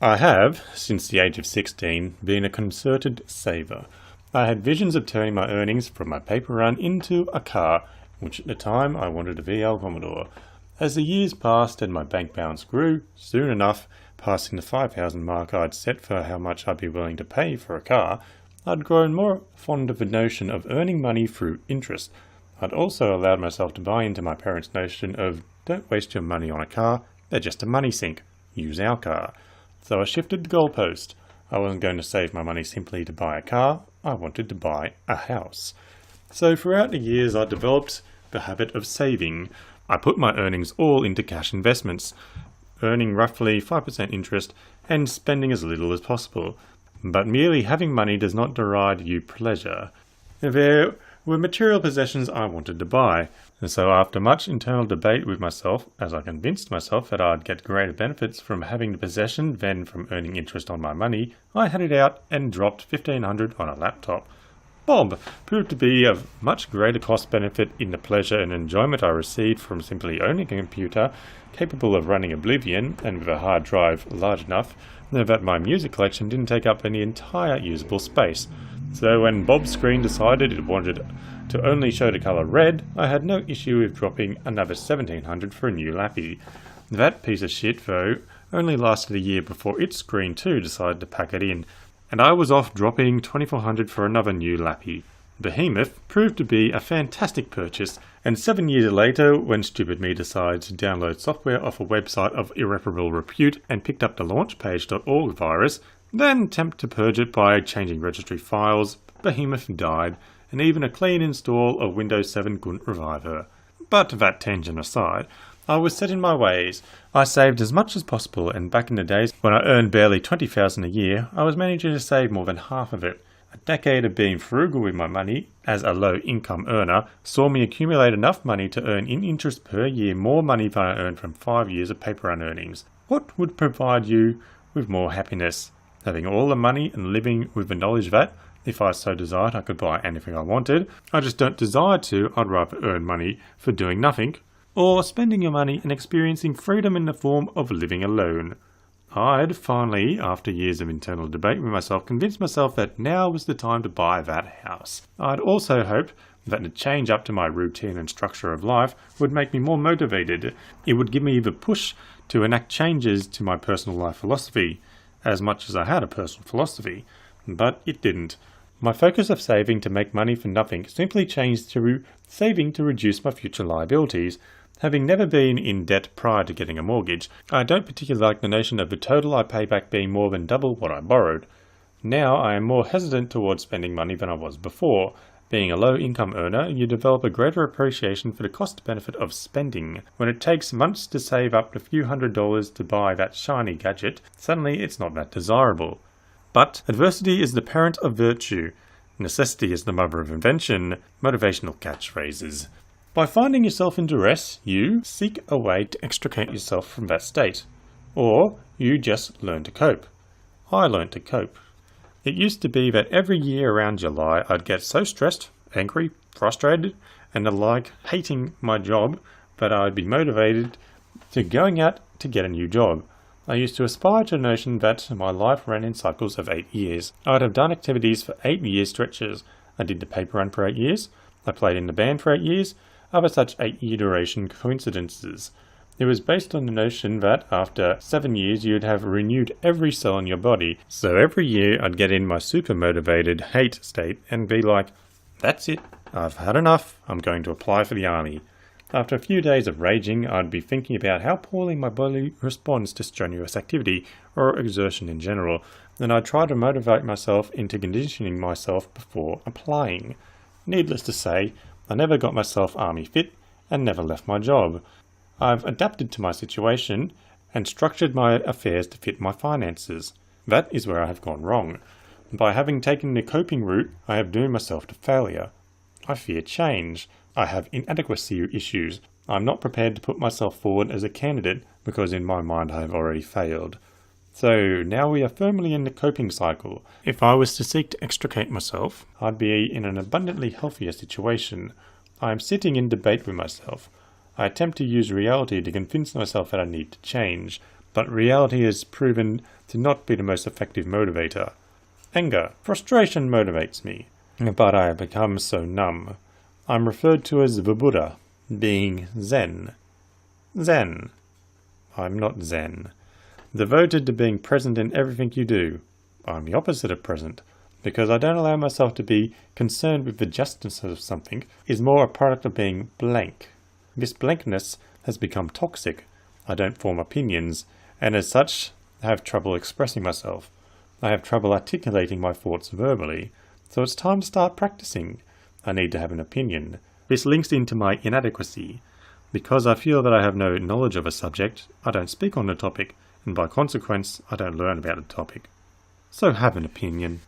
I have, since the age of 16, been a concerted saver. I had visions of turning my earnings from my paper run into a car, which at the time I wanted a VL Commodore. As the years passed and my bank balance grew, soon enough, passing the 5,000 mark I'd set for how much I'd be willing to pay for a car, I'd grown more fond of the notion of earning money through interest. I'd also allowed myself to buy into my parents' notion of don't waste your money on a car, they're just a money sink, use our car. So I shifted the goalpost. I wasn't going to save my money simply to buy a car, I wanted to buy a house. So throughout the years I developed the habit of saving. I put my earnings all into cash investments, earning roughly 5% interest and spending as little as possible. But merely having money does not deride you pleasure. There were material possessions I wanted to buy, and so after much internal debate with myself, as I convinced myself that I'd get greater benefits from having the possession than from earning interest on my money, I had it out and dropped $1,500 on a laptop. Bob proved to be of much greater cost benefit in the pleasure and enjoyment I received from simply owning a computer capable of running Oblivion and with a hard drive large enough that my music collection didn't take up any entire usable space. So when Bob's screen decided it wanted to only show the colour red, I had no issue with dropping another $1,700 for a new lappy. That piece of shit, though, only lasted a year before its screen too decided to pack it in, and I was off dropping $2,400 for another new lappy. Behemoth proved to be a fantastic purchase, and 7 years later, when stupid me decided to download software off a website of irreparable repute and picked up the launchpage.org virus, then attempt to purge it by changing registry files, Behemoth died, and even a clean install of Windows 7 couldn't revive her. But that tangent aside, I was set in my ways. I saved as much as possible, and back in the days when I earned barely $20,000 a year, I was managing to save more than half of it. A decade of being frugal with my money, as a low-income earner, saw me accumulate enough money to earn in interest per year more money than I earned from 5 years of paper run earnings. What would provide you with more happiness? Having all the money and living with the knowledge that, if I so desired, I could buy anything I wanted. I just don't desire to. I'd rather earn money for doing nothing. Or spending your money and experiencing freedom in the form of living alone. I'd finally, after years of internal debate with myself, convinced myself that now was the time to buy that house. I'd also hoped that the change up to my routine and structure of life would make me more motivated. It would give me the push to enact changes to my personal life philosophy, as much as I had a personal philosophy, but it didn't. My focus of saving to make money for nothing simply changed to saving to reduce my future liabilities. Having never been in debt prior to getting a mortgage, I don't particularly like the notion of the total I pay back being more than double what I borrowed. Now I am more hesitant towards spending money than I was before. Being a low-income earner, you develop a greater appreciation for the cost-benefit of spending. When it takes months to save up a few $100s to buy that shiny gadget, suddenly it's not that desirable. But adversity is the parent of virtue. Necessity is the mother of invention. Motivational catchphrases. By finding yourself in duress, you seek a way to extricate yourself from that state. Or you just learn to cope. I learned to cope. It used to be that every year around July I'd get so stressed, angry, frustrated, and the like, hating my job, that I'd be motivated to going out to get a new job. I used to aspire to the notion that my life ran in cycles of 8 years. I'd have done activities for 8-year stretches. I did the paper run for 8 years. I played in the band for 8 years. Other such 8-year duration coincidences. It was based on the notion that after 7 years you'd have renewed every cell in your body, so every year I'd get in my super motivated hate state and be like, that's it, I've had enough, I'm going to apply for the army. After a few days of raging, I'd be thinking about how poorly my body responds to strenuous activity, or exertion in general, and I'd try to motivate myself into conditioning myself before applying. Needless to say, I never got myself army fit and never left my job. I've adapted to my situation and structured my affairs to fit my finances. That is where I have gone wrong. By having taken the coping route, I have doomed myself to failure. I fear change. I have inadequacy issues. I'm not prepared to put myself forward as a candidate because in my mind I have already failed. So now we are firmly in the coping cycle. If I was to seek to extricate myself, I'd be in an abundantly healthier situation. I am sitting in debate with myself. I attempt to use reality to convince myself that I need to change. but reality has proven to not be the most effective motivator. Anger, frustration motivates me, but I have become so numb. I'm referred to as the Buddha, being Zen. Zen. I'm not Zen. Devoted to being present in everything you do. I'm the opposite of present, because I don't allow myself to be concerned with the justness of something, is more a product of being blank. This blankness has become toxic. I don't form opinions, and as such, have trouble expressing myself. I have trouble articulating my thoughts verbally, so it's time to start practicing. I need to have an opinion. This links into my inadequacy. Because I feel that I have no knowledge of a subject, I don't speak on the topic, and by consequence, I don't learn about the topic. So have an opinion.